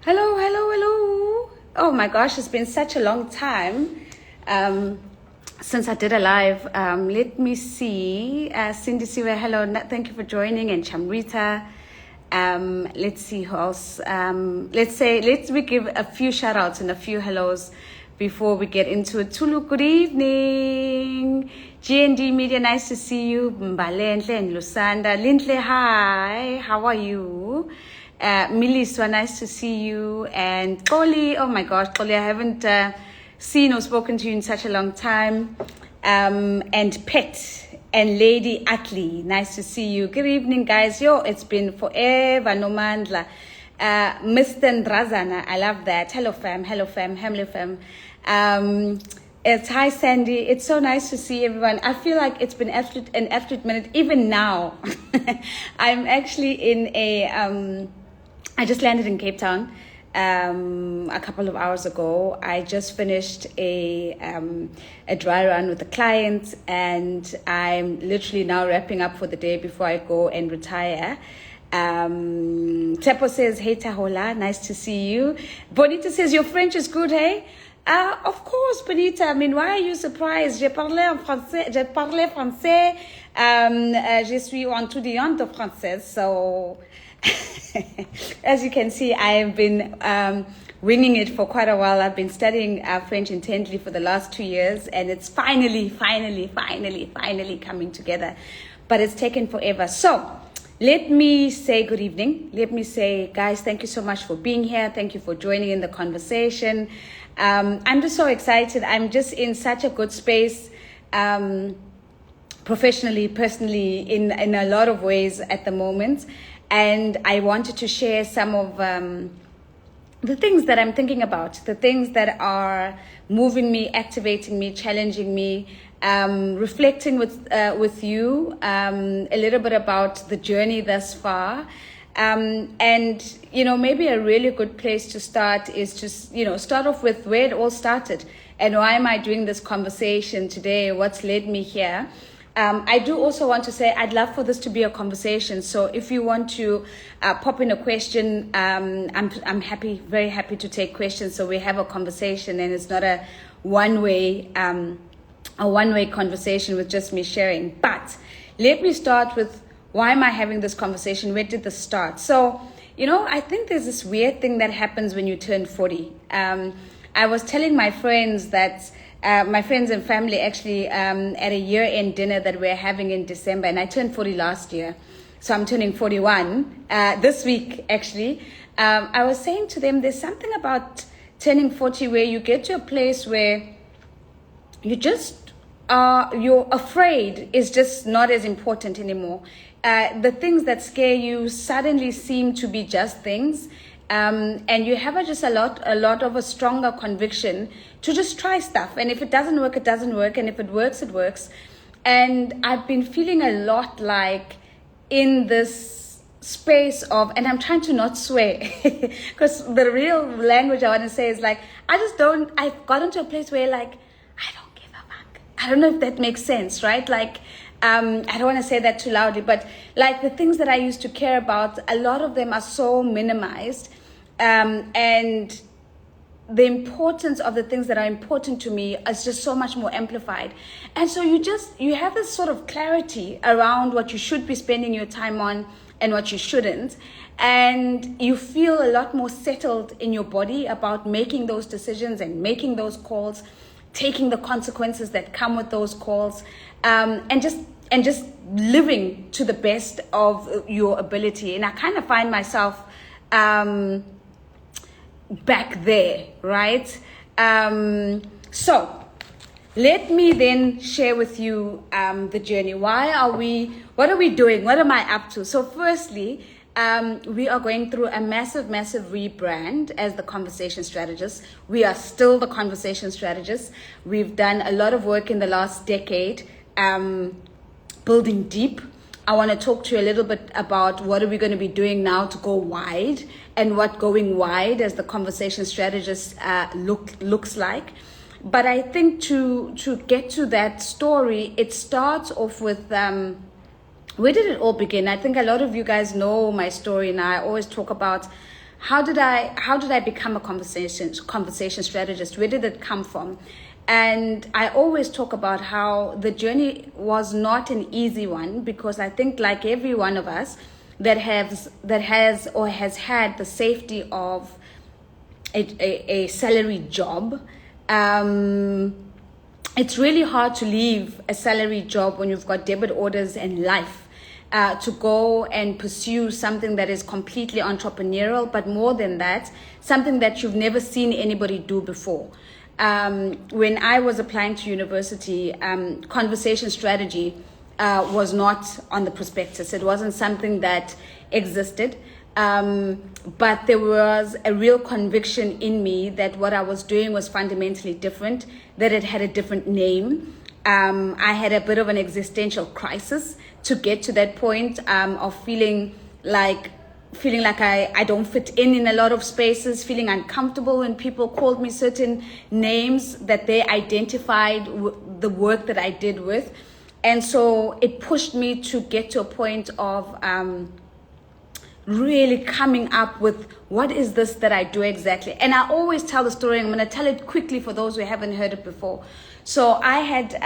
Hello, hello, hello. Oh my gosh, it's been such a long time since I did a live. Let me see. Cindy Siwe, hello. Thank you for joining. And Chamrita. Let's see who else. Let's we give a few shout outs and a few hellos before we get into it. Tulu, good evening. G&D Media, nice to see you. Mbalenhle and Lusanda. Lintle, hi. How are you? Miliswa, nice to see you. And Koli, oh my gosh, Koli, I haven't seen or spoken to you in such a long time. And Pet and Lady Atli, nice to see you. Good evening, guys. Yo, it's been forever, no mandla. Mr. Ndrazana, I love that. Hello, fam. Hello, fam. Hello, fam. It's hi, Sandy. It's so nice to see everyone. I feel like it's been an absolute minute. Even now, I'm actually in a I just landed in Cape Town a couple of hours ago. I just finished a dry run with a client, and I'm literally now wrapping up for the day before I go and retire. Tepo says, hey Tahola, nice to see you. Bonita says, your French is good, hey? Of course, Bonita. I mean, why are you surprised? J'ai parlé français. Je suis étudiante de français, so... As you can see, I have been winging it for quite a while. I've been studying French intently for the last 2 years, and it's finally coming together. But it's taken forever. So let me say good evening. Let me say, guys, thank you so much for being here. Thank you for joining in the conversation. I'm just so excited. I'm just in such a good space. Professionally, personally, in a lot of ways at the moment. And I wanted to share some of the things that I'm thinking about, the things that are moving me, activating me, challenging me, reflecting with you a little bit about the journey thus far. And, you know, maybe a really good place to start is just, you know, start off with where it all started and why am I doing this conversation today? What's led me here? I do also want to say I'd love for this to be a conversation. So if you want to pop in a question, I'm happy, very happy to take questions. So we have a conversation, and it's not a one-way conversation with just me sharing. But let me start with, why am I having this conversation? Where did this start? So, you know, I think there's this weird thing that happens when you turn 40. I was telling my friends that. My friends and family actually at a year-end dinner that we're having in December, and I turned 40 last year, so I'm turning 41 this week actually. I was saying to them, there's something about turning 40 where you get to a place where you just you're afraid is just not as important anymore. The things that scare you suddenly seem to be just things. And you have a lot of a stronger conviction to just try stuff. And if it doesn't work, it doesn't work. And if it works, it works. And I've been feeling a lot like in this space of, and I'm trying to not swear, because the real language I want to say is like, I've gotten to a place where like, I don't give a fuck. I don't know if that makes sense, right? Like, I don't want to say that too loudly, but like the things that I used to care about, a lot of them are so minimized. And the importance of the things that are important to me is just so much more amplified. And so you have this sort of clarity around what you should be spending your time on and what you shouldn't. And you feel a lot more settled in your body about making those decisions and making those calls, taking the consequences that come with those calls, and just living to the best of your ability. And I kind of find myself back there, right? So let me then share with you the journey. What are we doing? What am I up to? So firstly, we are going through a massive rebrand as the Conversation Strategists. We are still the Conversation Strategists. We've done a lot of work in the last decade, building deep. I want to talk to you a little bit about what are we going to be doing now to go wide, and what going wide as the Conversation Strategist looks like. But I think to get to that story, it starts off with where did it all begin? I think a lot of you guys know my story now. I always talk about how did I become a conversation strategist? Where did it come from? And I always talk about how the journey was not an easy one, because I think, like every one of us that has or has had the safety of a salary job, it's really hard to leave a salary job when you've got debit orders and life, to go and pursue something that is completely entrepreneurial, but more than that, something that you've never seen anybody do before. When I was applying to university, conversation strategy was not on the prospectus. It wasn't something that existed. But there was a real conviction in me that what I was doing was fundamentally different, that it had a different name. I had a bit of an existential crisis to get to that point, of feeling like I don't fit in a lot of spaces, feeling uncomfortable when people called me certain names that they identified the work that I did with. And so it pushed me to get to a point of really coming up with, what is this that I do exactly? And I always tell the story. I'm going to tell it quickly for those who haven't heard it before. So I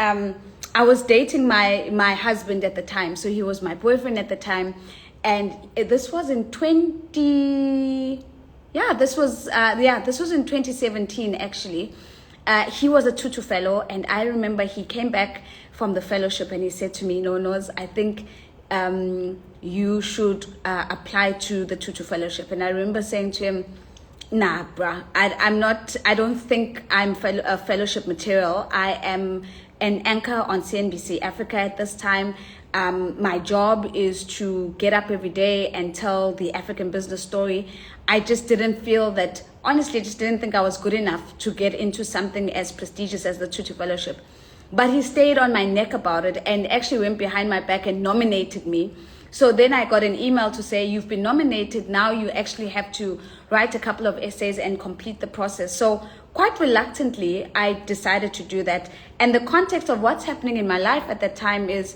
was dating my husband at the time. So he was my boyfriend at the time. And this was in 2017, actually. He was a Tutu fellow, and I remember he came back from the fellowship and he said to me, "No, Noz, I think you should apply to the Tutu fellowship." And I remember saying to him, "Nah, bruh, I don't think I'm a fellowship material. I am an anchor on CNBC Africa at this time. My job is to get up every day and tell the African business story." I just didn't feel that, honestly, just didn't think I was good enough to get into something as prestigious as the Tutu Fellowship. But he stayed on my neck about it and actually went behind my back and nominated me. So then I got an email to say, "You've been nominated. Now you actually have to write a couple of essays and complete the process." So quite reluctantly, I decided to do that. And the context of what's happening in my life at that time is,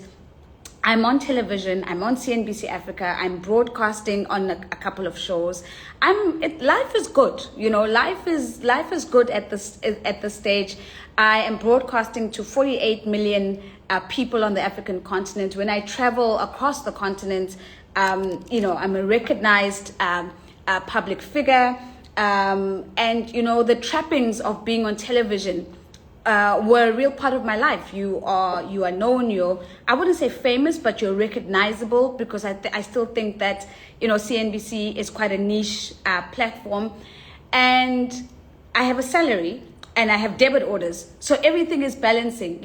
I'm on television, I'm on CNBC Africa, I'm broadcasting on a couple of shows. Life is good, life is good at this stage. I am broadcasting to 48 million people on the African continent. When I travel across the continent, I'm a recognized public figure, and the trappings of being on television were a real part of my life. You are known, I wouldn't say famous, but you're recognizable, because I still think that, CNBC is quite a niche platform. And I have a salary and I have debit orders. So everything is balancing,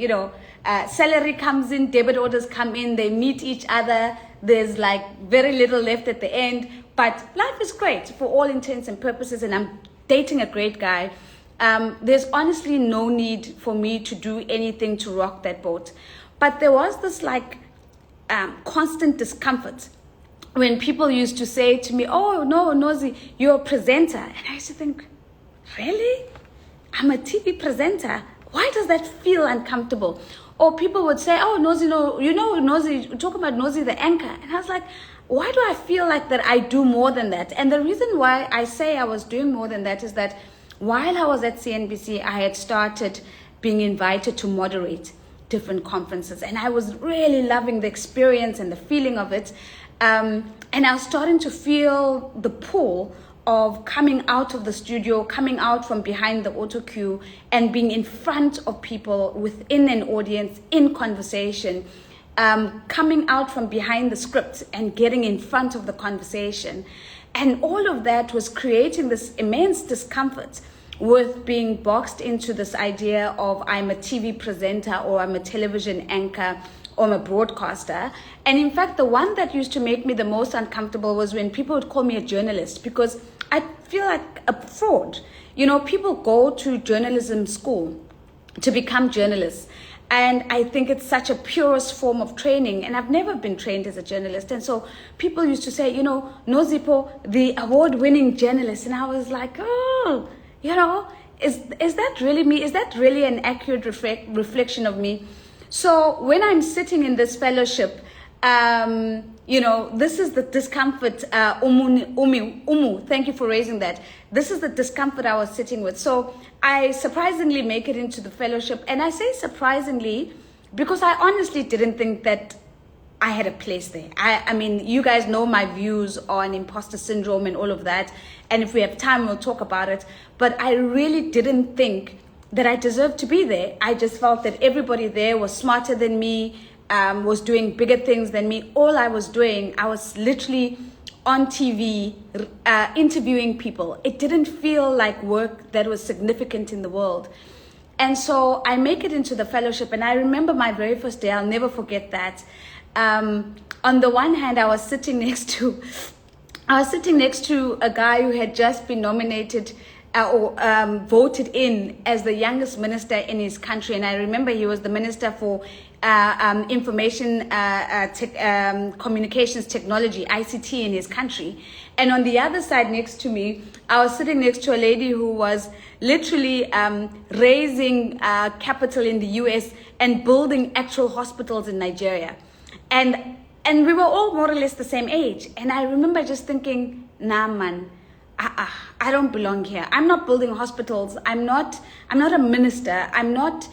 salary comes in, debit orders come in, they meet each other. There's like very little left at the end, but life is great for all intents and purposes. And I'm dating a great guy. There's honestly no need for me to do anything to rock that boat. But there was this constant discomfort when people used to say to me, "Oh, no, Nozi, you're a presenter." And I used to think, really? I'm a TV presenter? Why does that feel uncomfortable? Or people would say, "Oh, Nozi, no, Nozi, talk about Nozi the anchor." And I was like, why do I feel like that I do more than that? And the reason why I say I was doing more than that is that while I was at CNBC, I had started being invited to moderate different conferences, and I was really loving the experience and the feeling of it. And I was starting to feel the pull of coming out of the studio, coming out from behind the auto cue, and being in front of people within an audience in conversation, coming out from behind the script and getting in front of the conversation. And all of that was creating this immense discomfort with being boxed into this idea of, I'm a TV presenter, or I'm a television anchor, or I'm a broadcaster. And in fact, the one that used to make me the most uncomfortable was when people would call me a journalist, because I feel like a fraud. People go to journalism school to become journalists. And I think it's such a purest form of training. And I've never been trained as a journalist. And so people used to say, Nozipo, the award-winning journalist. And I was like, oh, is that really me? Is that really an accurate reflection of me? So when I'm sitting in this fellowship, This is the discomfort. Umu, thank you for raising that. This is the discomfort I was sitting with. So I surprisingly make it into the fellowship. And I say surprisingly because I honestly didn't think that I had a place there. I mean, you guys know my views on imposter syndrome and all of that. And if we have time, we'll talk about it. But I really didn't think that I deserved to be there. I just felt that everybody there was smarter than me, was doing bigger things than me. All I was doing, I was literally on TV, interviewing people. It didn't feel like work that was significant in the world. And so I make it into the fellowship. And I remember my very first day, I'll never forget that. On the one hand, I was sitting next to a guy who had just been nominated or voted in as the youngest minister in his country. And I remember he was the minister for information communications technology, ICT, in his country. And on the other side next to me, I was sitting next to a lady who was literally raising capital in the US and building actual hospitals in Nigeria. And we were all more or less the same age. And I remember just thinking, nah, man, I don't belong here. I'm not building hospitals. I'm not a minister. I'm not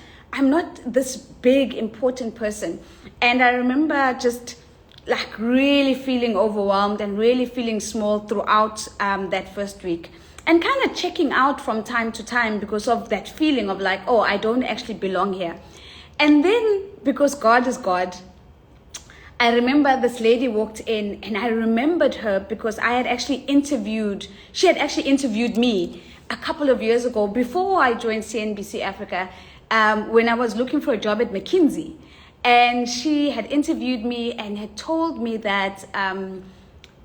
this big, important person. And I remember just like really feeling overwhelmed and really feeling small throughout that first week. And kind of checking out from time to time because of that feeling of like, oh, I don't actually belong here. And then because God is God, I remember this lady walked in and I remembered her because she had actually interviewed me a couple of years ago before I joined CNBC Africa when I was looking for a job at McKinsey. And she had interviewed me and had told me that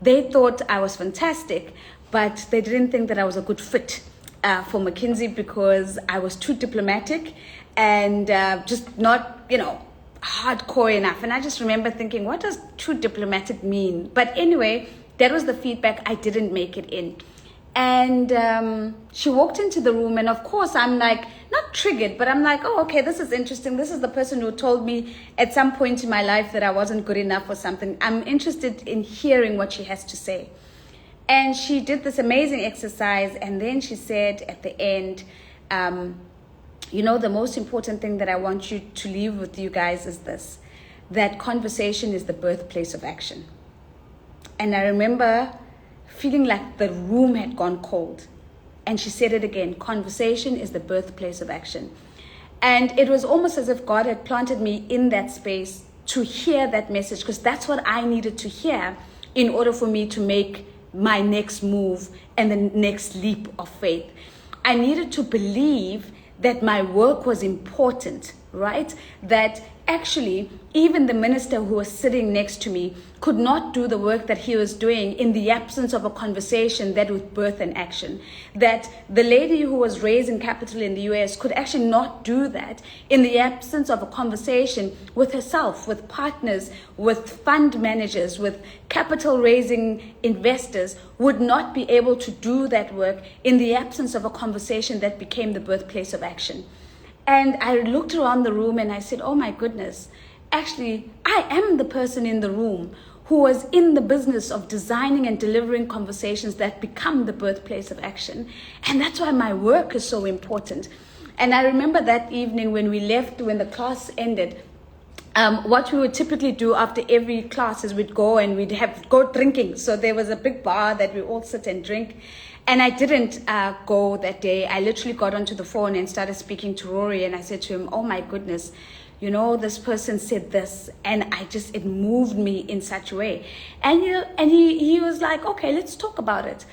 they thought I was fantastic, but they didn't think that I was a good fit for McKinsey because I was too diplomatic and just not, hardcore enough. And I just remember thinking, what does too diplomatic mean? But anyway, that was the feedback. I didn't make it in. And she walked into the room, and of course I'm like, not triggered, but I'm like, oh, okay, this is interesting. This is the person who told me at some point in my life that I wasn't good enough or something. I'm interested in hearing what she has to say. And she did this amazing exercise, and then she said at the end, the most important thing that I want you to leave with you guys is this, that conversation is the birthplace of action. And I remember feeling like the room had gone cold. And she said it again, conversation is the birthplace of action. And it was almost as if God had planted me in that space to hear that message, because that's what I needed to hear in order for me to make my next move and the next leap of faith. I needed to believe that my work was important, right? That actually, even the minister who was sitting next to me could not do the work that he was doing in the absence of a conversation that would birth an action. That the lady who was raising capital in the US could actually not do that in the absence of a conversation with herself, with partners, with fund managers, with capital raising investors, would not be able to do that work in the absence of a conversation that became the birthplace of action. And I looked around the room and I said, oh my goodness, actually, I am the person in the room who was in the business of designing and delivering conversations that become the birthplace of action. And that's why my work is so important. And I remember that evening when we left, when the class ended, what we would typically do after every class is we'd go and we'd go drinking. So there was a big bar that we all sit and drink. And I didn't go that day. I literally got onto the phone and started speaking to Rory. And I said to him, oh my goodness, this person said this. And it moved me in such a way. And he was like, okay, let's talk about it.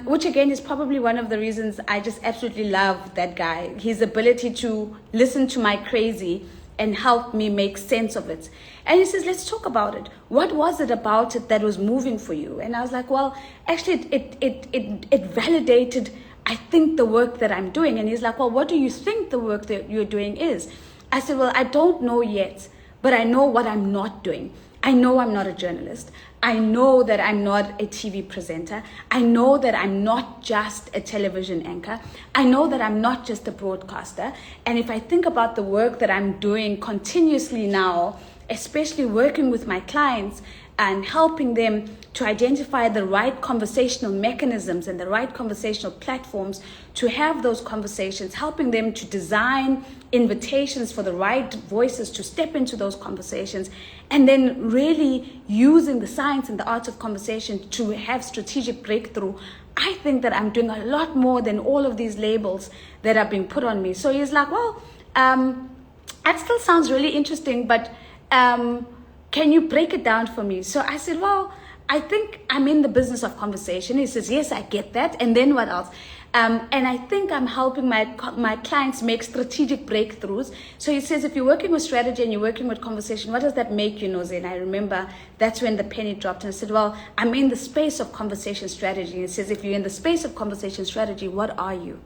Which again is probably one of the reasons I just absolutely love that guy. His ability to listen to my crazy and help me make sense of it. And he says, let's talk about it. What was it about it that was moving for you? And I was like, well, actually, it validated, I think, the work that I'm doing. And he's like, well, what do you think the work that you're doing is? I said, well, I don't know yet, but I know what I'm not doing. I know I'm not a journalist. I know that I'm not a TV presenter. I know that I'm not just a television anchor. I know that I'm not just a broadcaster. And if I think about the work that I'm doing continuously now, especially working with my clients, and helping them to identify the right conversational mechanisms and the right conversational platforms to have those conversations, helping them to design invitations for the right voices to step into those conversations, and then really using the science and the art of conversation to have strategic breakthrough. I think that I'm doing a lot more than all of these labels that are being put on me. So he's like, well, that still sounds really interesting, but can you break it down for me? So I said, well, I think I'm in the business of conversation. He says, yes, I get that. And then what else? And I think I'm helping my clients make strategic breakthroughs. So he says, if you're working with strategy and you're working with conversation, what does that make you, Noze? And I remember that's when the penny dropped. And I said, well, I'm in the space of conversation strategy. And he says, if you're in the space of conversation strategy, what are you?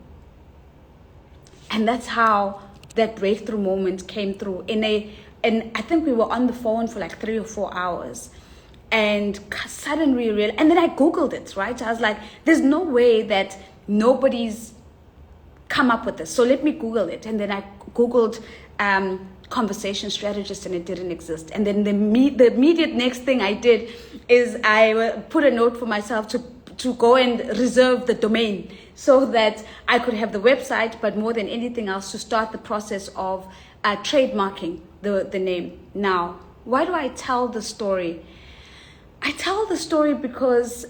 And that's how that breakthrough moment came through. And I think we were on the phone for like 3 or 4 hours. And suddenly realized, and then I Googled it, right? I was like, there's no way that nobody's come up with this. So let me Google it. And then I Googled conversation strategist, and it didn't exist. And then the immediate next thing I did is I put a note for myself to go and reserve the domain so that I could have the website, but more than anything else, to start the process of trademarking the name. Now, why do I tell the story? I tell the story because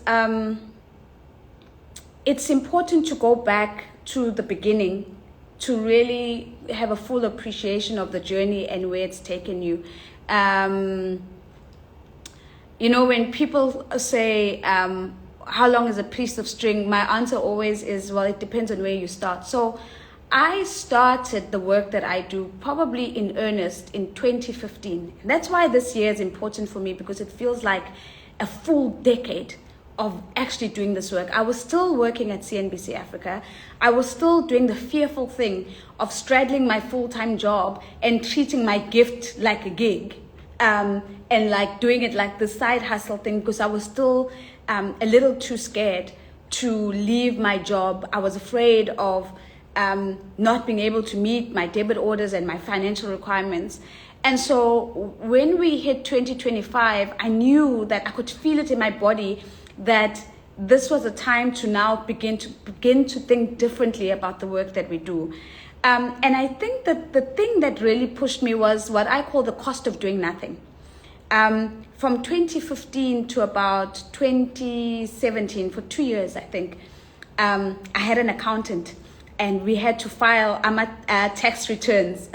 it's important to go back to the beginning to really have a full appreciation of the journey and where it's taken you. You know, when people say, how long is a piece of string? My answer always is, well, it depends on where you start. So I started the work that I do probably in earnest in 2015. And that's why this year is important for me, because it feels like a full decade of actually doing this work. I was still working at CNBC Africa. I was still doing the fearful thing of straddling my full-time job and treating my gift like a gig, and like doing it like the side hustle thing, because I was still a little too scared to leave my job. I was afraid of not being able to meet my debit orders and my financial requirements. And so when we hit 2025, I knew that I could feel it in my body that this was a time to now begin to think differently about the work that we do. And I think that the thing that really pushed me was what I call the cost of doing nothing. From 2015 to about 2017, for 2 years, I think, I had an accountant, and we had to file tax returns.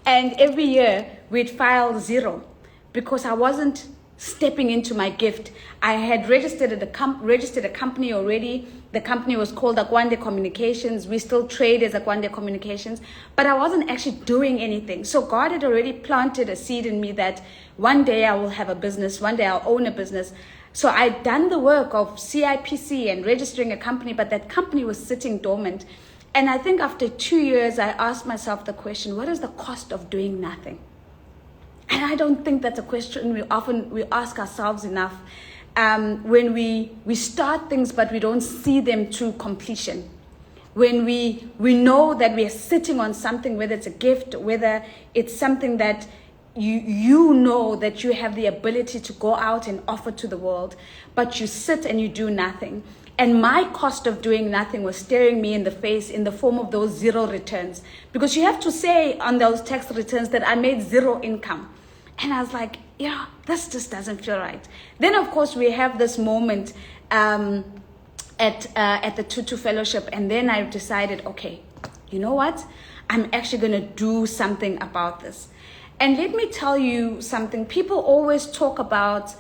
And every year we'd file 0 because I wasn't stepping into my gift. I had registered a company already. The company was called Aquande Communications. We still trade as Aquande Communications, but I wasn't actually doing anything. So God had already planted a seed in me that one day I will have a business, one day I'll own a business. So I'd done the work of CIPC and registering a company, but that company was sitting dormant. And I think after 2 years, I asked myself the question, what is the cost of doing nothing? And I don't think that's a question we ask ourselves enough when we start things, but we don't see them to completion. When we know that we are sitting on something, whether it's a gift, whether it's something that you know that you have the ability to go out and offer to the world, but you sit and you do nothing. And my cost of doing nothing was staring me in the face in the form of those 0 returns. Because you have to say on those tax returns that I made 0 income. And I was like, yeah, this just doesn't feel right. Then, of course, we have this moment at the Tutu Fellowship. And then I decided, okay, you know what? I'm actually going to do something about this. And let me tell you something. People always talk about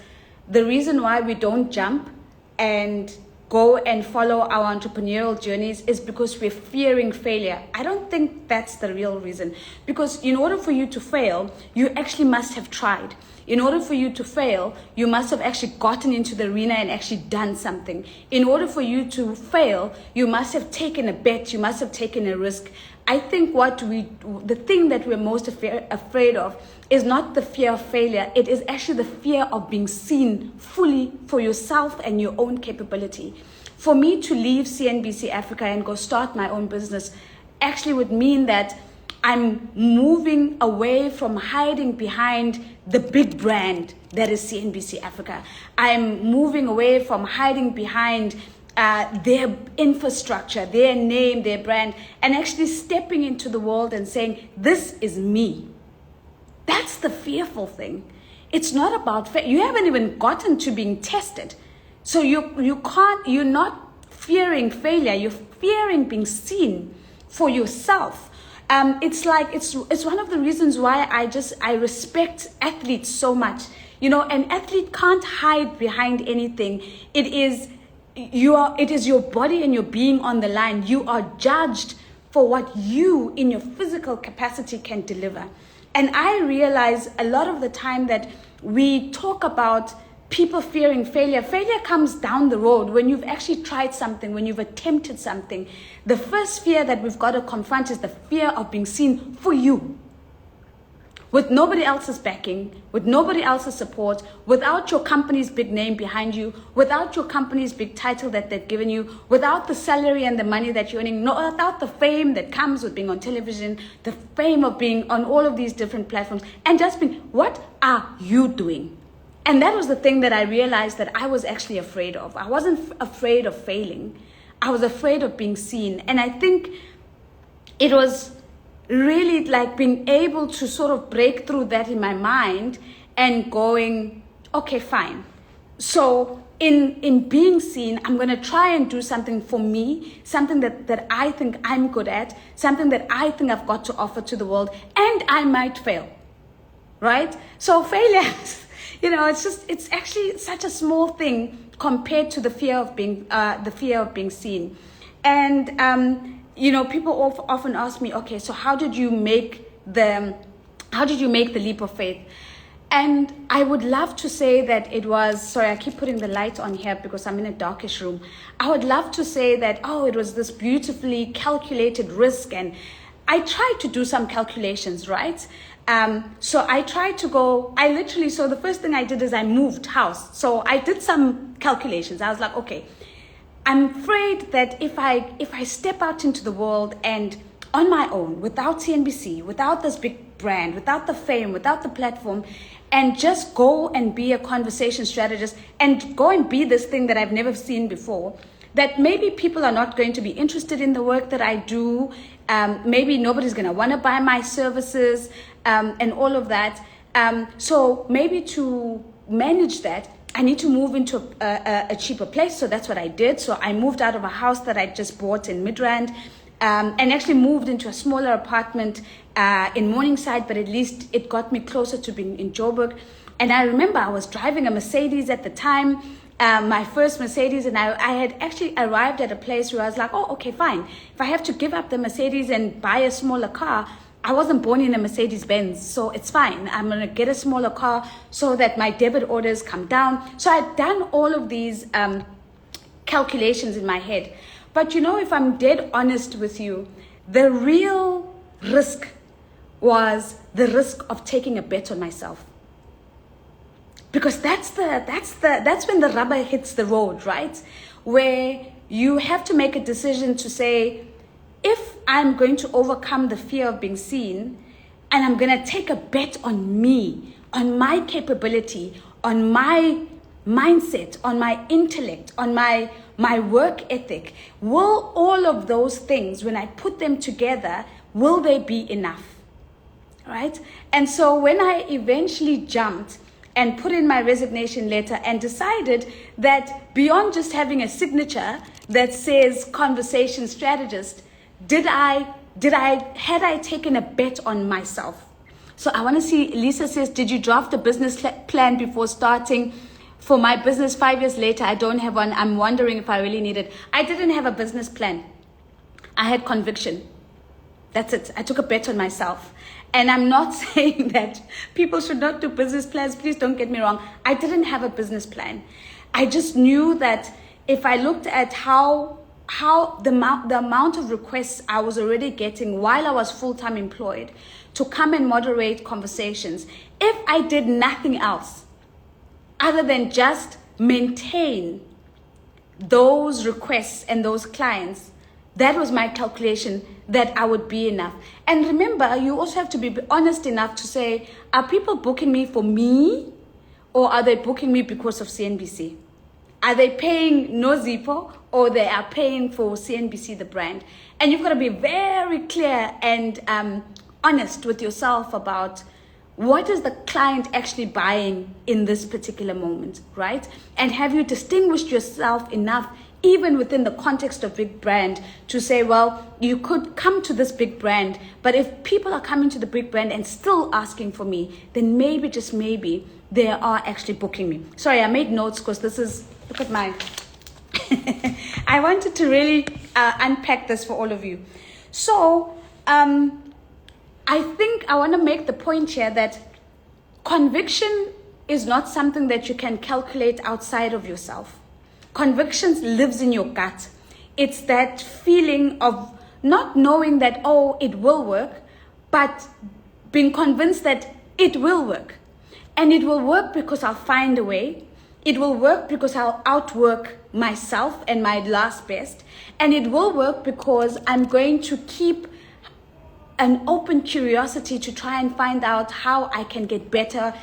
the reason why we don't jump and go and follow our entrepreneurial journeys is because we're fearing failure. I don't think that's the real reason. Because in order for you to fail, you actually must have tried. In order for you to fail, you must have actually gotten into the arena and actually done something. In order for you to fail, you must have taken a bet, you must have taken a risk. I think the thing that we're most afraid of is not the fear of failure. It is actually the fear of being seen fully for yourself and your own capability. For me to leave CNBC Africa and go start my own business actually would mean that I'm moving away from hiding behind the big brand that is CNBC Africa. I'm moving away from hiding behind their infrastructure, their name, their brand, and actually stepping into the world and saying, this is me. That's the fearful thing. It's not about you haven't even gotten to being tested. So you're not fearing failure, you're fearing being seen for yourself. It's one of the reasons why I respect athletes so much. An athlete can't hide behind anything. It is your body and your being on the line. You are judged for what you in your physical capacity can deliver. And I realize a lot of the time that we talk about people fearing failure. Failure comes down the road when you've actually tried something, when you've attempted something. The first fear that we've got to confront is the fear of being seen for you. With nobody else's backing, with nobody else's support, without your company's big name behind you, without your company's big title that they've given you, without the salary and the money that you're earning, without the fame that comes with being on television, the fame of being on all of these different platforms, and just being, what are you doing? And that was the thing that I realized that I was actually afraid of. I wasn't afraid of failing. I was afraid of being seen. And I think it was really like being able to sort of break through that in my mind and going, okay, fine. So in being seen, I'm going to try and do something for me, something that I think I'm good at, something that I think I've got to offer to the world, and I might fail, right? So failure, it's actually such a small thing compared to the fear of being seen. And people often ask me, okay, so how did you make the leap of faith? And I would love to say that it was, sorry, I keep putting the light on here because I'm in a darkish room. I would love to say that, it was this beautifully calculated risk. And I tried to do some calculations, right? So I tried to so the first thing I did is I moved house. So I did some calculations. I was like, okay, I'm afraid that if I step out into the world and on my own, without CNBC, without this big brand, without the fame, without the platform, and just go and be a conversation strategist and go and be this thing that I've never seen before, that maybe people are not going to be interested in the work that I do. Maybe nobody's going to want to buy my services and all of that. So maybe to manage that, I need to move into a cheaper place. So that's what I did. So I moved out of a house that I just bought in Midrand and actually moved into a smaller apartment in Morningside, but at least it got me closer to being in Joburg. And I remember I was driving a Mercedes at the time, my first Mercedes, and I had actually arrived at a place where I was like, oh, okay, fine. If I have to give up the Mercedes and buy a smaller car, I wasn't born in a Mercedes Benz, so it's fine. I'm going to get a smaller car so that my debit orders come down. So I'd done all of these calculations in my head. But if I'm dead honest with you, the real risk was the risk of taking a bet on myself. Because that's when the rubber hits the road, right? Where you have to make a decision to say, if I'm going to overcome the fear of being seen, and I'm going to take a bet on me, on my capability, on my mindset, on my intellect, on my work ethic, will all of those things, when I put them together, will they be enough? Right? And so when I eventually jumped and put in my resignation letter and decided that beyond just having a signature that says conversation strategist, had I taken a bet on myself? So I want to see, Lisa says, did you draft a business plan before starting? For my business 5 years later, I don't have one. I'm wondering if I really need it. I didn't have a business plan. I had conviction. That's it. I took a bet on myself. And I'm not saying that people should not do business plans. Please don't get me wrong. I didn't have a business plan. I just knew that if I looked at how the amount of requests I was already getting while I was full-time employed to come and moderate conversations, if I did nothing else other than just maintain those requests and those clients, That was my calculation, that I would be enough. And remember, you also have to be honest enough to say, are people booking me for me, or are they booking me because of CNBC? Are they paying no Zippo, or they are paying for CNBC, the brand? And you've got to be very clear and honest with yourself about what is the client actually buying in this particular moment, right? And have you distinguished yourself enough, even within the context of big brand, to say, well, you could come to this big brand, but if people are coming to the big brand and still asking for me, then maybe, just maybe, they are actually booking me. Sorry, I made notes because this is, look at mine. I wanted to really unpack this for all of you. So, I think I want to make the point here that conviction is not something that you can calculate outside of yourself. Conviction lives in your gut. It's that feeling of not knowing that, oh, it will work, but being convinced that it will work. And it will work because I'll find a way. It will work because I'll outwork myself and my last best. And it will work because I'm going to keep an open curiosity to try and find out how I can get better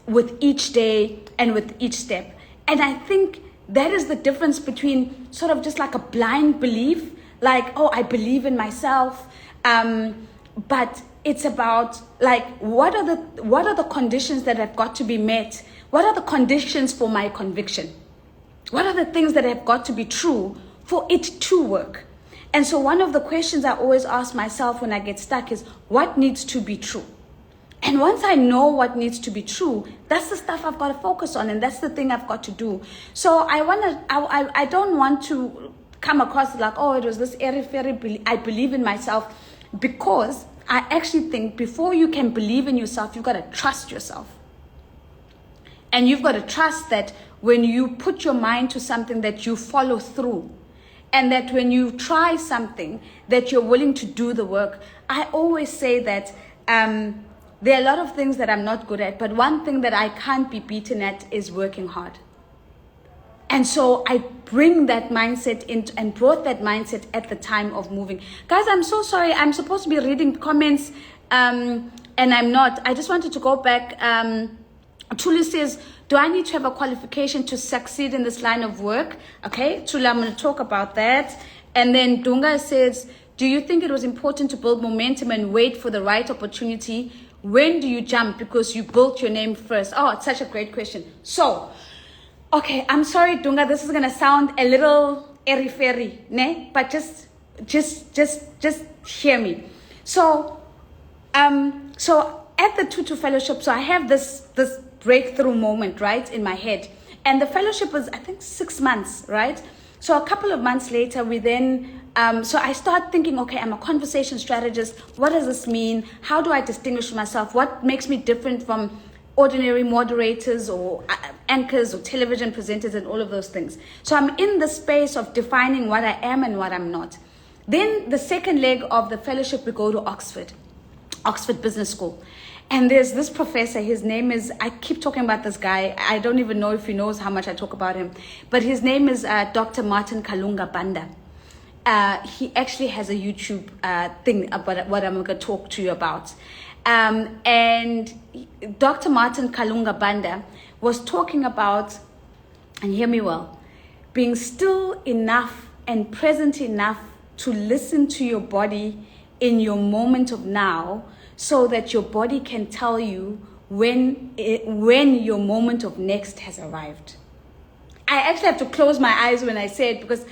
with each day and with each step. And I think that is the difference between sort of just like a blind belief, like, oh, I believe in myself, but it's about like, what are the conditions that have got to be met? What are the conditions for my conviction? What are the things that have got to be true for it to work? And so one of the questions I always ask myself when I get stuck is, what needs to be true? And once I know what needs to be true, that's the stuff I've got to focus on, and that's the thing I've got to do. So I don't want to come across like, oh, it was this airy-fairy, I believe in myself, because I actually think before you can believe in yourself, you've got to trust yourself. And you've got to trust that when you put your mind to something, that you follow through. And that when you try something, that you're willing to do the work. I always say that there are a lot of things that I'm not good at, but one thing that I can't be beaten at is working hard. And so I bring that mindset into and brought that mindset at the time of moving. Guys, I'm so sorry. I'm supposed to be reading comments and I'm not. I just wanted to go back. Tulu says, do I need to have a qualification to succeed in this line of work? Okay, Tulu, I'm going to talk about that. And then Dunga says, do you think it was important to build momentum and wait for the right opportunity? When do you jump? Because you built your name first. Oh, it's such a great question. So, okay, I'm sorry, Dunga, this is going to sound a little airy-fairy, ne? But just hear me. So at the Tutu Fellowship, so I have this breakthrough moment, right, in my head. And the fellowship was, I think, 6 months, right? So a couple of months later, we then, so I start thinking, okay, I'm a conversation strategist. What does this mean? How do I distinguish myself? What makes me different from ordinary moderators or anchors or television presenters and all of those things? So I'm in the space of defining what I am and what I'm not. Then the second leg of the fellowship, we go to Oxford Business School. And there's this professor, his name is, I keep talking about this guy. I don't even know if he knows how much I talk about him. But his name is Dr. Martin Kalunga Banda. He actually has a YouTube thing about what I'm going to talk to you about. And Dr. Martin Kalunga Banda was talking about, and hear me well, being still enough and present enough to listen to your body in your moment of now, so that your body can tell you when your moment of next has arrived. I actually have to close my eyes when I say it, because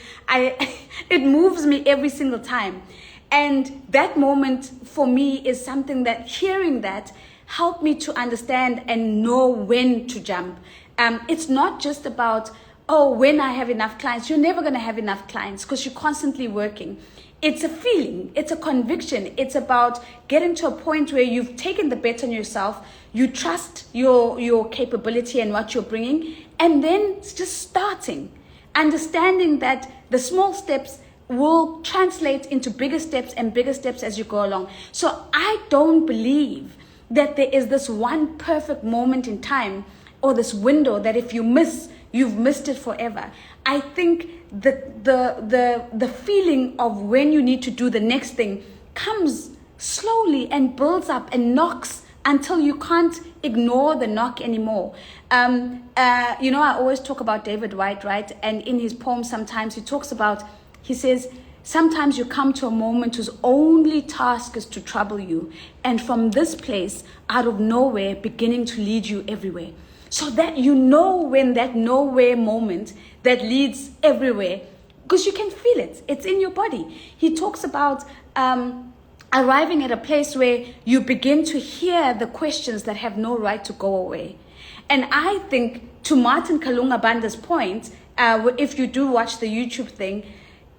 it moves me every single time. And that moment for me is something that, hearing that, helped me to understand and know when to jump. It's not just about, oh, when I have enough clients. You're never going to have enough clients because you're constantly working. It's a feeling, it's a conviction. It's about getting to a point where you've taken the bet on yourself, you trust your capability and what you're bringing, and then it's just starting, understanding that the small steps will translate into bigger steps and bigger steps as you go along. So I don't believe that there is this one perfect moment in time or this window that if you miss, you've missed it forever. I think the feeling of when you need to do the next thing comes slowly and builds up and knocks until you can't ignore the knock anymore. I always talk about David White, right? And in his poem, sometimes he says, sometimes you come to a moment whose only task is to trouble you. And from this place, out of nowhere, beginning to lead you everywhere. So that when that nowhere moment that leads everywhere, because you can feel it. It's in your body. He talks about arriving at a place where you begin to hear the questions that have no right to go away. And I think, to Martin Kalunga-Banda's point, if you do watch the YouTube thing,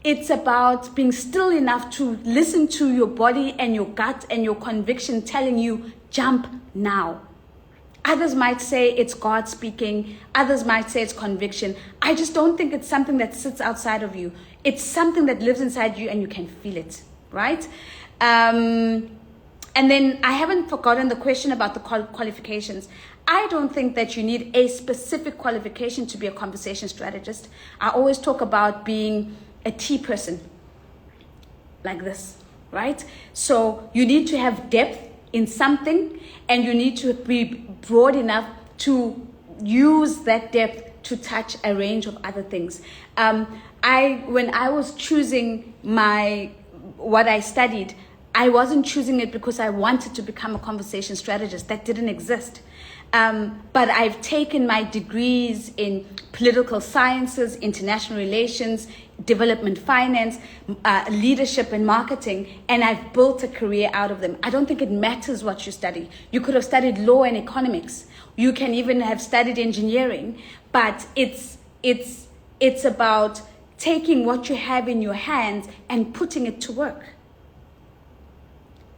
it's about being still enough to listen to your body and your gut and your conviction telling you, jump now. Others might say it's God speaking. Others might say it's conviction. I just don't think it's something that sits outside of you. It's something that lives inside you and you can feel it, right? And then I haven't forgotten the question about the qualifications. I don't think that you need a specific qualification to be a conversation strategist. I always talk about being a T person, like this, right? So you need to have depth in something, and you need to be broad enough to use that depth to touch a range of other things. When I was choosing what I studied, I wasn't choosing it because I wanted to become a conversation strategist. That didn't exist. But I've taken my degrees in political sciences, international relations, development finance, leadership and marketing, and I've built a career out of them. I don't think it matters what you study. You could have studied law and economics. You can even have studied engineering, but it's about taking what you have in your hands and putting it to work.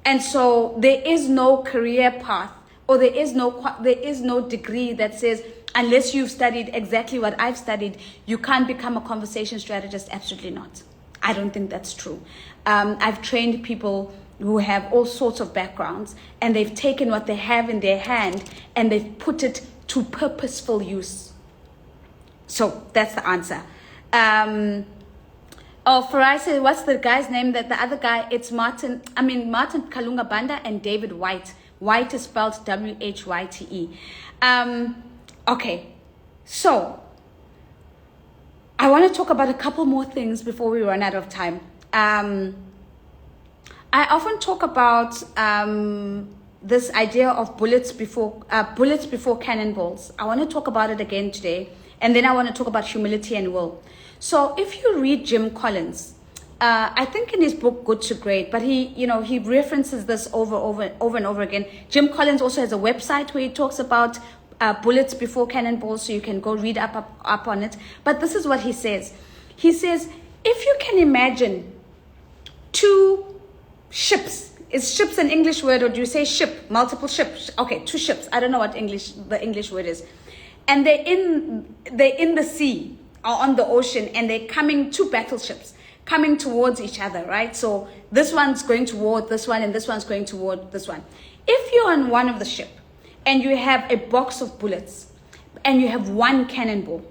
And so there is no career path, or there is no degree that says, unless you've studied exactly what I've studied, you can't become a conversation strategist. Absolutely not. I don't think that's true. I've trained people who have all sorts of backgrounds, and they've taken what they have in their hand and they've put it to purposeful use. So that's the answer. Farai said, what's the guy's name? That the other guy, it's Martin Kalunga-Banda and David White. White is spelled W-H-Y-T-E. Okay, so I want to talk about a couple more things before we run out of time. I often talk about this idea of bullets before cannonballs. I want to talk about it again today, and then I want to talk about humility and will. So if you read Jim Collins, I think in his book Good to Great, but he references this over and over again. Jim Collins also has a website where he talks about bullets before cannonballs, so you can go read up on it. But this is what he says. He says, if you can imagine two ships, is ships an English word, or do you say ship, multiple ships? Okay, two ships. I don't know what the English word is. And they're in the sea or on the ocean, and they're coming, two battleships coming towards each other, right? So this one's going toward this one, and this one's going toward this one. If you're on one of the ship and you have a box of bullets and you have one cannonball,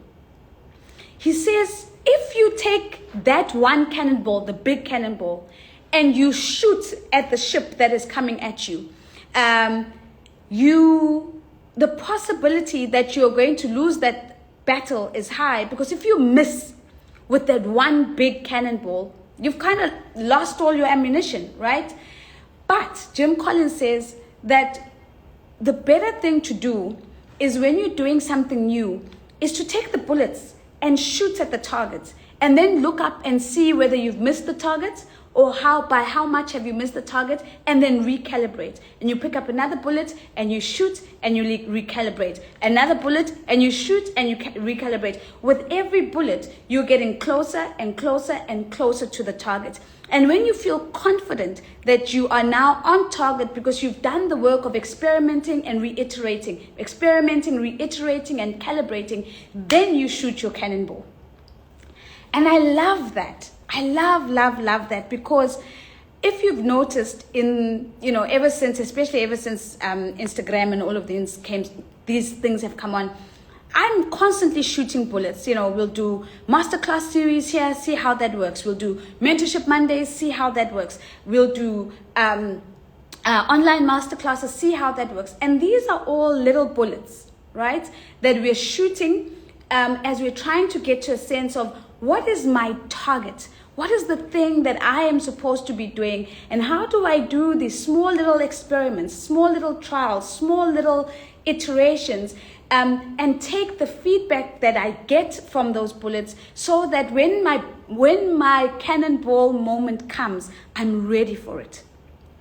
he says, if you take that one cannonball, the big cannonball, and you shoot at the ship that is coming at you, the possibility that you're going to lose that battle is high, because if you miss with that one big cannonball, you've kind of lost all your ammunition, right? But Jim Collins says that the better thing to do is, when you're doing something new, is to take the bullets and shoot at the targets, and then look up and see whether you've missed the target, or by how much have you missed the target, and then recalibrate. And you pick up another bullet and you shoot and you recalibrate. Another bullet and you shoot and you recalibrate. With every bullet, you're getting closer and closer and closer to the target. And when you feel confident that you are now on target because you've done the work of experimenting and reiterating, and calibrating, then you shoot your cannonball. And I love that. I love that, because if you've noticed especially ever since Instagram and all of these things have come on, I'm constantly shooting bullets. We'll do masterclass series here, see how that works. We'll do Mentorship Mondays, see how that works. We'll do online masterclasses, see how that works. And these are all little bullets, right? That we're shooting as we're trying to get to a sense of what is my target? What is the thing that I am supposed to be doing? And how do I do these small little experiments, small little trials, small little iterations, and take the feedback that I get from those bullets so that when my cannonball moment comes, I'm ready for it,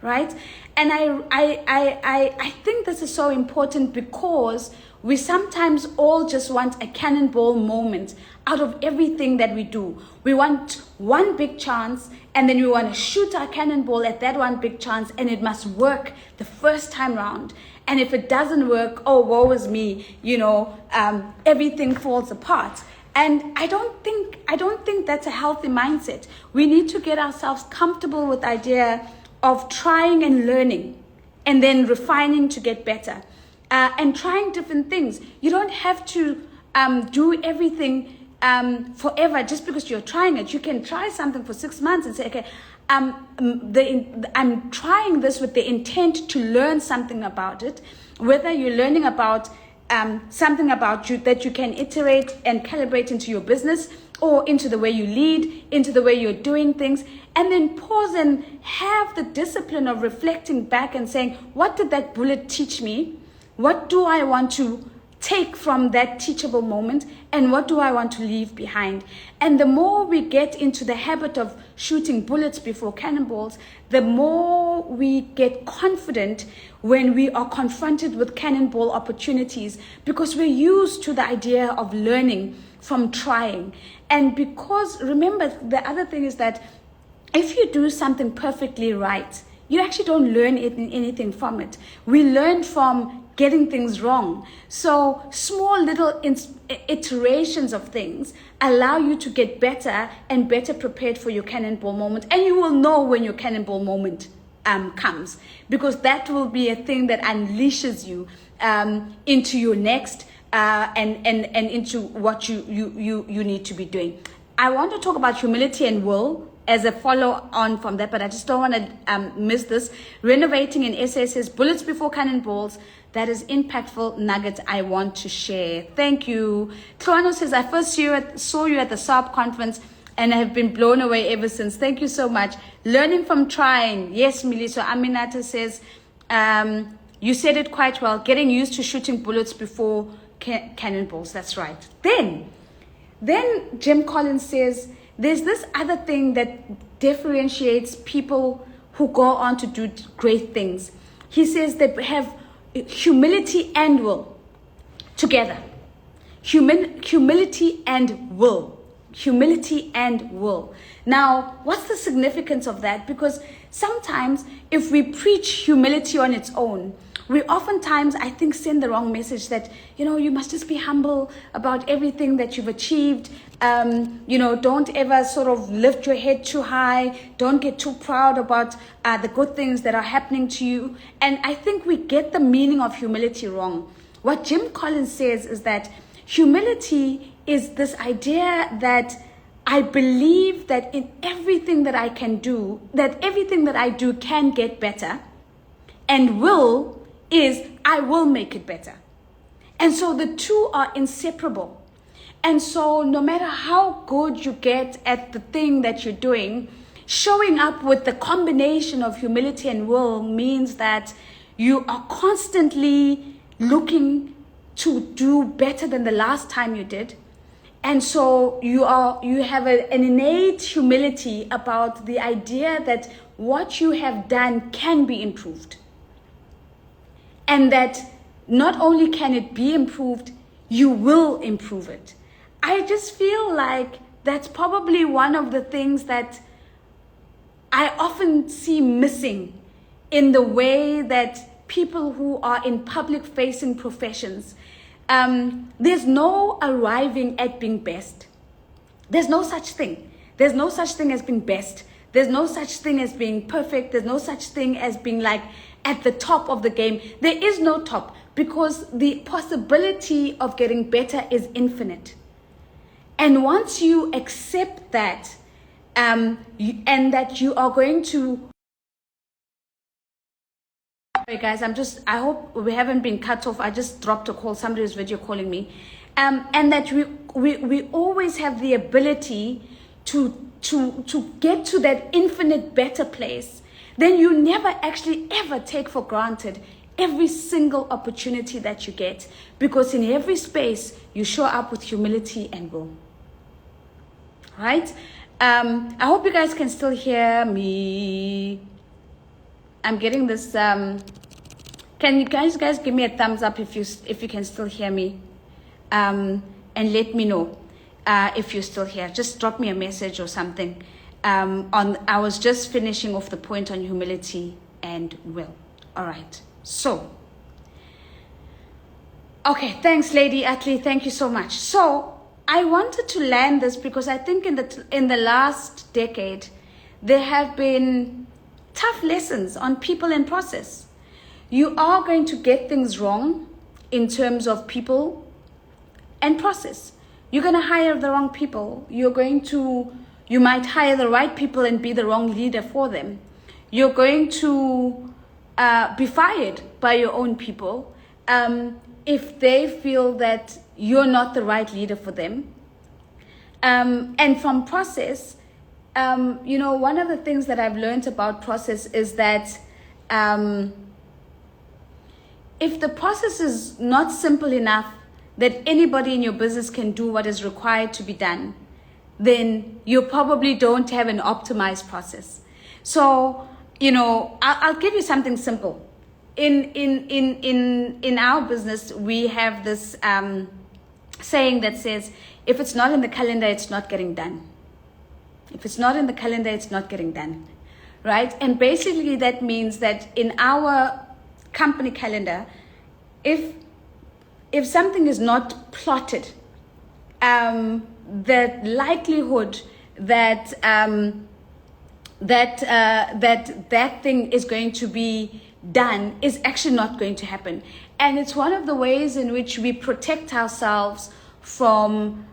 right? And I think this is so important because we sometimes all just want a cannonball moment out of everything that we do. We want one big chance, and then we want to shoot our cannonball at that one big chance, and it must work the first time round. And if it doesn't work, oh, woe is me, everything falls apart. And I don't think that's a healthy mindset. We need to get ourselves comfortable with the idea of trying and learning, and then refining to get better, and trying different things. You don't have to do everything forever just because you're trying it. You can try something for 6 months and say, okay, I'm trying this with the intent to learn something about it, whether you're learning about something about you that you can iterate and calibrate into your business, or into the way you lead, into the way you're doing things, and then pause and have the discipline of reflecting back and saying, what did that bullet teach me? What do I want to take from that teachable moment, and what do I want to leave behind? And the more we get into the habit of shooting bullets before cannonballs, the more we get confident when we are confronted with cannonball opportunities, because we're used to the idea of learning from trying. And because, remember, the other thing is that if you do something perfectly right, you actually don't learn anything from it. We learn from getting things wrong. So small little iterations of things allow you to get better and better prepared for your cannonball moment. And you will know when your cannonball moment comes, because that will be a thing that unleashes you into your next and into what you need to be doing. I want to talk about humility and will as a follow on from that, but I just don't want to miss this. Renovating in SA says, bullets before cannonballs. That is impactful nugget I want to share. Thank you. Tuano says, I first saw you at the SARP conference and have been blown away ever since. Thank you so much. Learning from trying. Yes, Miliso. Aminata says, you said it quite well. Getting used to shooting bullets before cannonballs. That's right. Then Jim Collins says, there's this other thing that differentiates people who go on to do great things. He says they have humility and will together. Humility and will. Humility and will. Now, what's the significance of that? Because sometimes if we preach humility on its own, we oftentimes, I think, send the wrong message that, you must just be humble about everything that you've achieved. Don't ever sort of lift your head too high. Don't get too proud about the good things that are happening to you. And I think we get the meaning of humility wrong. What Jim Collins says is that humility is this idea that I believe that in everything that I can do, that everything that I do can get better, and will is I will make it better. And so the two are inseparable. And so no matter how good you get at the thing that you're doing, showing up with the combination of humility and will means that you are constantly looking to do better than the last time you did. And so you have an innate humility about the idea that what you have done can be improved. And that not only can it be improved, you will improve it. I just feel like that's probably one of the things that I often see missing in the way that people who are in public-facing professions, there's no arriving at being best. There's no such thing. There's no such thing as being best. There's no such thing as being perfect. There's no such thing as being like at the top of the game. There is no top. because the possibility of getting better is infinite. And once you accept that, and that you are going to... Sorry guys, I hope we haven't been cut off. I just dropped a call. Somebody was video calling me. And that we always have the ability to get to that infinite better place. Then you never actually ever take for granted every single opportunity that you get, because in every space you show up with humility and will. Right? I hope you guys can still hear me. I'm getting this. Can you guys give me a thumbs up if you can still hear me, and let me know if you're still here. Just drop me a message or something. I was just finishing off the point on humility and will. All right. So, okay. Thanks, Lady Atlee. Thank you so much. So I wanted to land this because I think in the last decade there have been tough lessons on people and process. You are going to get things wrong in terms of people and process. You're going to hire the wrong people. You might hire the right people and be the wrong leader for them. You're going to be fired by your own people if they feel that you're not the right leader for them. And from process, one of the things that I've learned about process is that if the process is not simple enough that anybody in your business can do what is required to be done, then you probably don't have an optimized process. So, I'll give you something simple. In our business, we have this saying that says, if it's not in the calendar, it's not getting done. If it's not in the calendar, it's not getting done, right? And basically that means that in our company calendar, if something is not plotted, the likelihood that that thing is going to be done is actually not going to happen. And it's one of the ways in which we protect ourselves from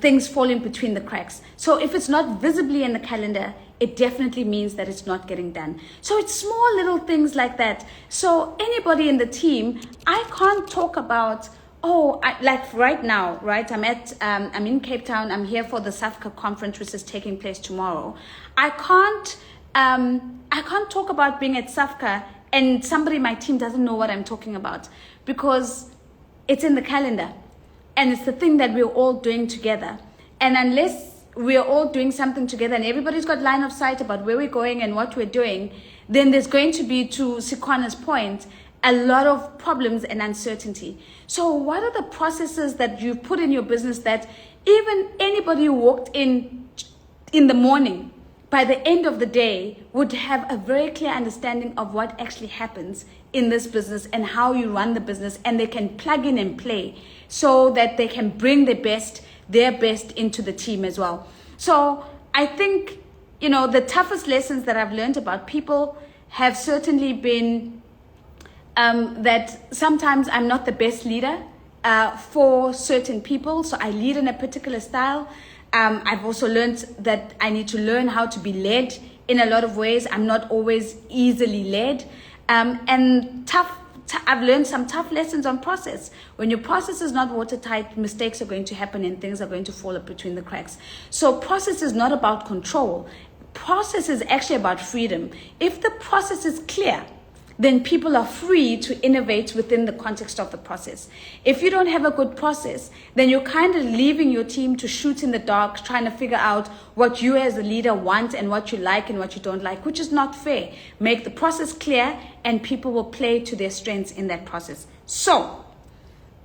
things falling between the cracks. So if it's not visibly in the calendar, it definitely means that it's not getting done. So it's small little things like that. So anybody in the team, I can't talk about, like right now, right? I'm in Cape Town. I'm here for the SAFCA conference, which is taking place tomorrow. I can't talk about being at SAFCA and somebody in my team doesn't know what I'm talking about, because it's in the calendar and it's the thing that we're all doing together. And unless we're all doing something together and everybody's got line of sight about where we're going and what we're doing, then there's going to be, to Sikwa's point, a lot of problems and uncertainty. So what are the processes that you put in your business that even anybody who walked in the morning, by the end of the day, would have a very clear understanding of what actually happens in this business and how you run the business, and they can plug in and play so that they can bring their best into the team as well. So I think, the toughest lessons that I've learned about people have certainly been that sometimes I'm not the best leader for certain people. So I lead in a particular style. I've also learned that I need to learn how to be led in a lot of ways. I'm not always easily led. And I've learned some tough lessons on process. When your process is not watertight, mistakes are going to happen and things are going to fall up between the cracks. So process is not about control. Process is actually about freedom. If the process is clear, then people are free to innovate within the context of the process. If you don't have a good process, then you're kind of leaving your team to shoot in the dark, trying to figure out what you as a leader want and what you like and what you don't like, which is not fair. Make the process clear and people will play to their strengths in that process. So,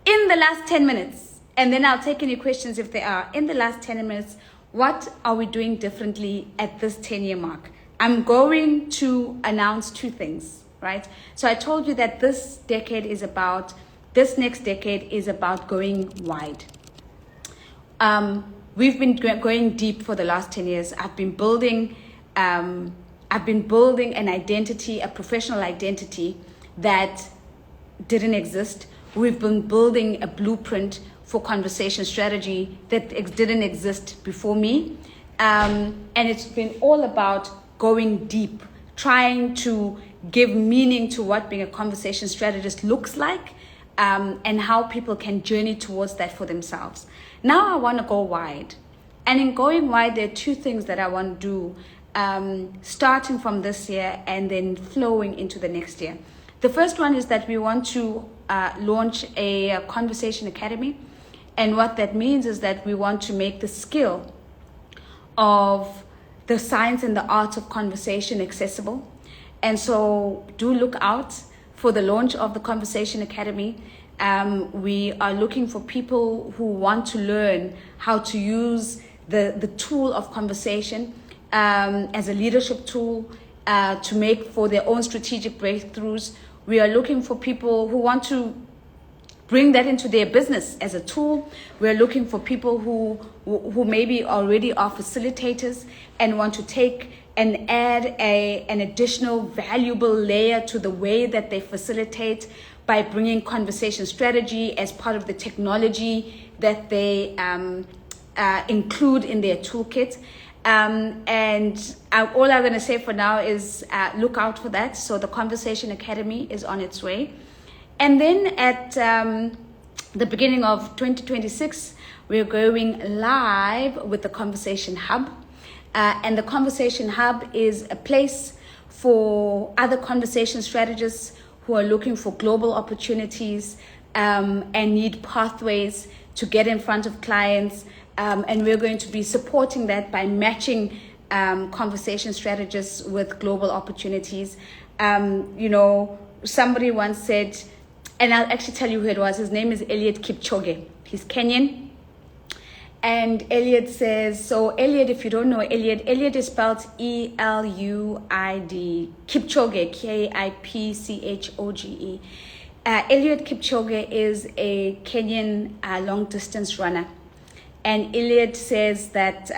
in the last 10 minutes, and then I'll take any questions if there are, in the last 10 minutes, what are we doing differently at this 10-year mark? I'm going to announce two things. Right? So I told you that this next decade is about going wide. We've been going deep for the last 10 years. I've been building an identity, a professional identity that didn't exist. We've been building a blueprint for conversation strategy that didn't exist before me. And it's been all about going deep, trying to give meaning to what being a conversation strategist looks like, and how people can journey towards that for themselves. Now I want to go wide. And in going wide, there are two things that I want to do, starting from this year and then flowing into the next year. The first one is that we want to launch a conversation academy. And what that means is that we want to make the skill of the science and the art of conversation accessible. And so do look out for the launch of the Conversation Academy. We are looking for people who want to learn how to use the tool of conversation as a leadership tool to make for their own strategic breakthroughs. We are looking for people who want to bring that into their business as a tool. We're looking for people who maybe already are facilitators and want to take and add an additional valuable layer to the way that they facilitate by bringing conversation strategy as part of the technology that they include in their toolkit. And all I'm going to say for now is look out for that. So the Conversation Academy is on its way. And then at the beginning of 2026, we're going live with the Conversation Hub. And the Conversation Hub is a place for other conversation strategists who are looking for global opportunities and need pathways to get in front of clients. And we're going to be supporting that by matching conversation strategists with global opportunities. Somebody once said, and I'll actually tell you who it was. His name is Eliud Kipchoge. He's Kenyan. And Eliud says, so Eliud, if you don't know Eliud is spelled Eluid. Kipchoge, Kipchoge. Eliud Kipchoge is a Kenyan long distance runner. And Eliud says that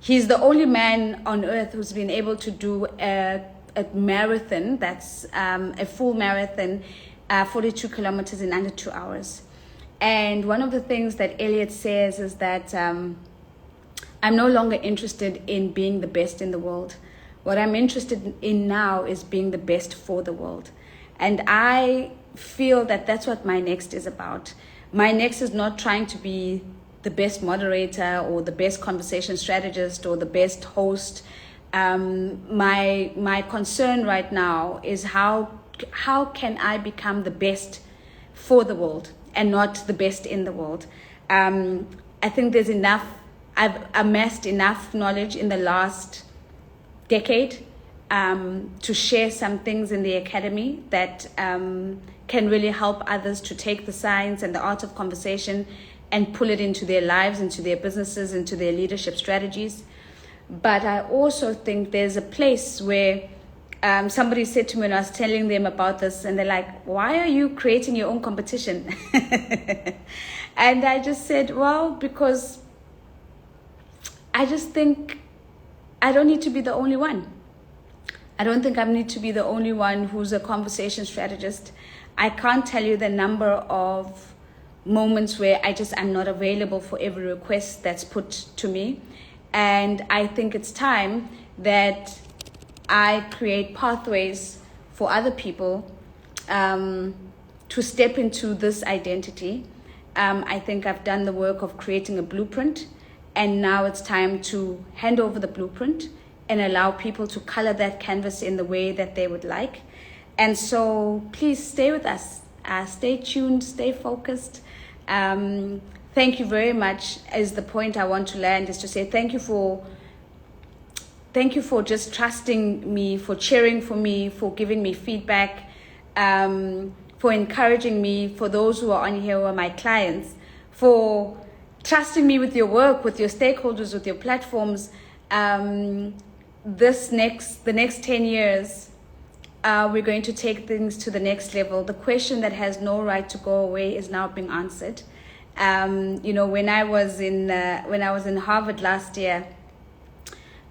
he's the only man on earth who's been able to do a marathon, that's a full marathon, 42 kilometers in under 2 hours. And one of the things that Eliud says is that I'm no longer interested in being the best in the world. What I'm interested in now is being the best for the world. And I feel that that's what my next is about. My next is not trying to be the best moderator or the best conversation strategist or the best host. My concern right now is how can I become the best for the world and not the best in the world. I think there's enough, I've amassed enough knowledge in the last decade to share some things in the academy that can really help others to take the science and the art of conversation and pull it into their lives, into their businesses, into their leadership strategies. But I also think there's a place where somebody said to me when I was telling them about this, and they're like, why are you creating your own competition? And I just said, well, because I just think I don't need to be the only one. I don't think I need to be the only one who's a conversation strategist. I can't tell you the number of moments where I'm not available for every request that's put to me. And I think it's time that I create pathways for other people to step into this identity. I think I've done the work of creating a blueprint, and now it's time to hand over the blueprint and allow people to color that canvas in the way that they would like. And so please stay with us. Stay tuned, stay focused. Thank you very much. Is the point I want to land, is to say thank you for just trusting me, for cheering for me, for giving me feedback, for encouraging me, for those who are on here who are my clients, for trusting me with your work, with your stakeholders, with your platforms. The next 10 years, we're going to take things to the next level. The question that has no right to go away is now being answered. When I was in Harvard last year,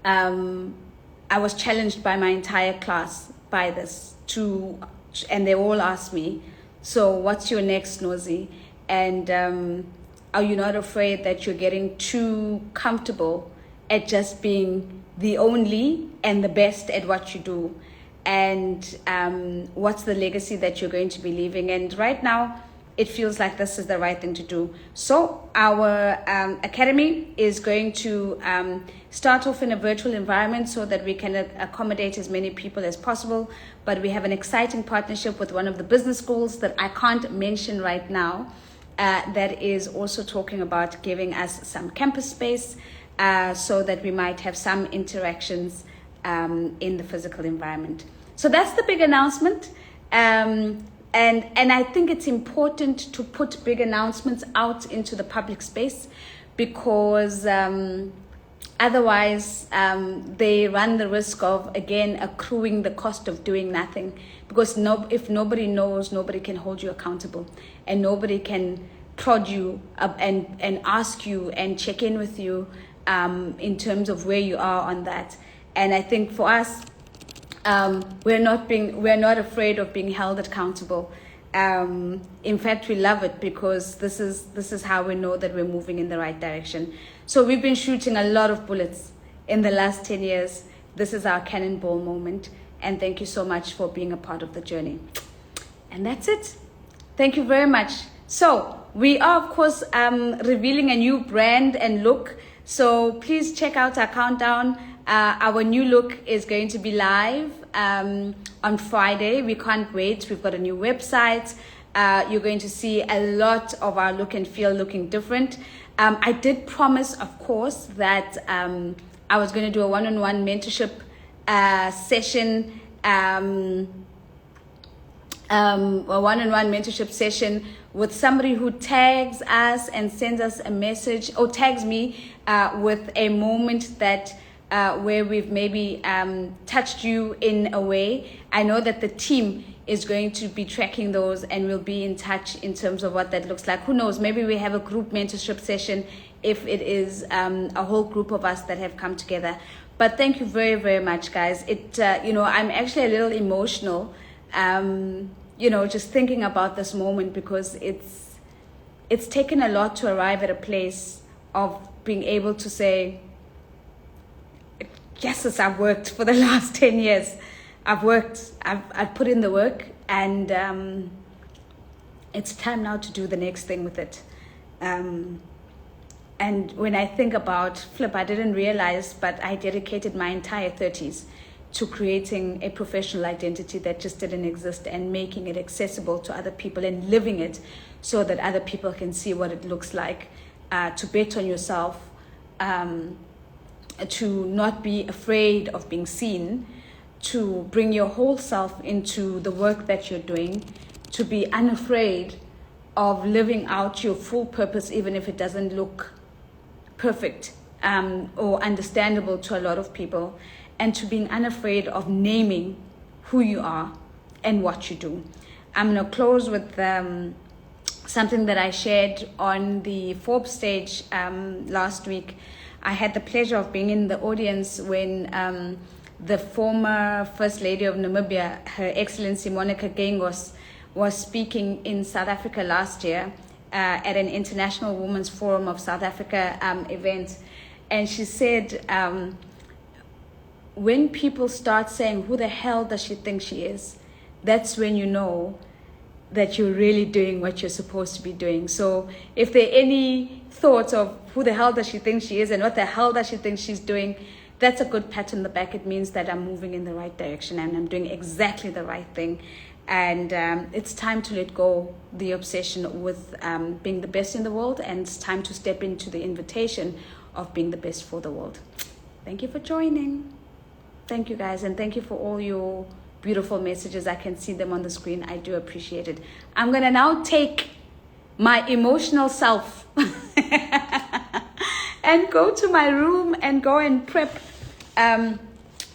I was challenged by my entire class by this and they all asked me, So what's your next, Nosy? And are you not afraid that you're getting too comfortable at just being the only and the best at what you do? And what's the legacy that you're going to be leaving? And right now, it feels like this is the right thing to do. So our academy is going to start off in a virtual environment so that we can accommodate as many people as possible. But we have an exciting partnership with one of the business schools that I can't mention right now, that is also talking about giving us some campus space so that we might have some interactions in the physical environment. So that's the big announcement. And I think it's important to put big announcements out into the public space, because otherwise they run the risk of, again, accruing the cost of doing nothing. Because if nobody knows, nobody can hold you accountable, and nobody can prod you up and ask you and check in with you in terms of where you are on that. And I think for us, we're not afraid of being held accountable. In fact, we love it, because this is how we know that we're moving in the right direction. So we've been shooting a lot of bullets in the last 10 years. This is our cannonball moment. And thank you so much for being a part of the journey. And that's it. Thank you very much. So we are, of course, revealing a new brand and look. So please check out our countdown. Our new look is going to be live on Friday. We can't wait. We've got a new website. You're going to see a lot of our look and feel looking different. I did promise, of course, that I was going to do a one-on-one mentorship session, a one-on-one mentorship session with somebody who tags us and sends us a message, or tags me with a moment that where we've maybe touched you in a way. I know that the team is going to be tracking those, and we'll be in touch in terms of what that looks like. Who knows, maybe we have a group mentorship session if it is a whole group of us that have come together. But thank you very, very much, guys. I'm actually a little emotional, just thinking about this moment, because it's taken a lot to arrive at a place of being able to say, yes, I've worked for the last 10 years. I've put in the work, and it's time now to do the next thing with it. And when I think about Flip, I didn't realize, but I dedicated my entire 30s to creating a professional identity that just didn't exist, and making it accessible to other people and living it so that other people can see what it looks like to bet on yourself, to not be afraid of being seen, to bring your whole self into the work that you're doing, to be unafraid of living out your full purpose, even if it doesn't look perfect or understandable to a lot of people, and to being unafraid of naming who you are and what you do. I'm going to close with something that I shared on the Forbes stage last week. I had the pleasure of being in the audience when the former First Lady of Namibia, Her Excellency Monica Gengos, was speaking in South Africa last year at an International Women's Forum of South Africa event. And she said, when people start saying, who the hell does she think she is? That's when you know that you're really doing what you're supposed to be doing. So if there are any thoughts of who the hell does she think she is and what the hell does she think she's doing, that's a good pat on the back. It means that I'm moving in the right direction and I'm doing exactly the right thing. And it's time to let go the obsession with being the best in the world, and it's time to step into the invitation of being the best for the world. Thank you for joining. Thank you, guys, and thank you for all your beautiful messages. I can see them on the screen. I do appreciate it. I'm going to now take my emotional self and go to my room and go and prep,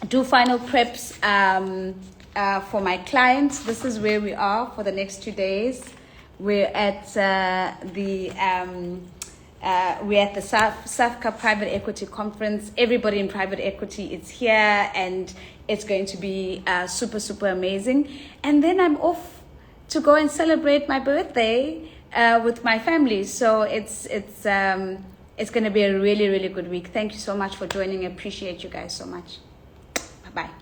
do final preps for my clients. This is where we are for the next 2 days. We're at the SAFCA Private Equity Conference. Everybody in private equity is here, and it's going to be super, super amazing. And then I'm off to go and celebrate my birthday with my family. So it's going to be a really, really good week. Thank you so much for joining. I appreciate you guys so much. Bye-bye.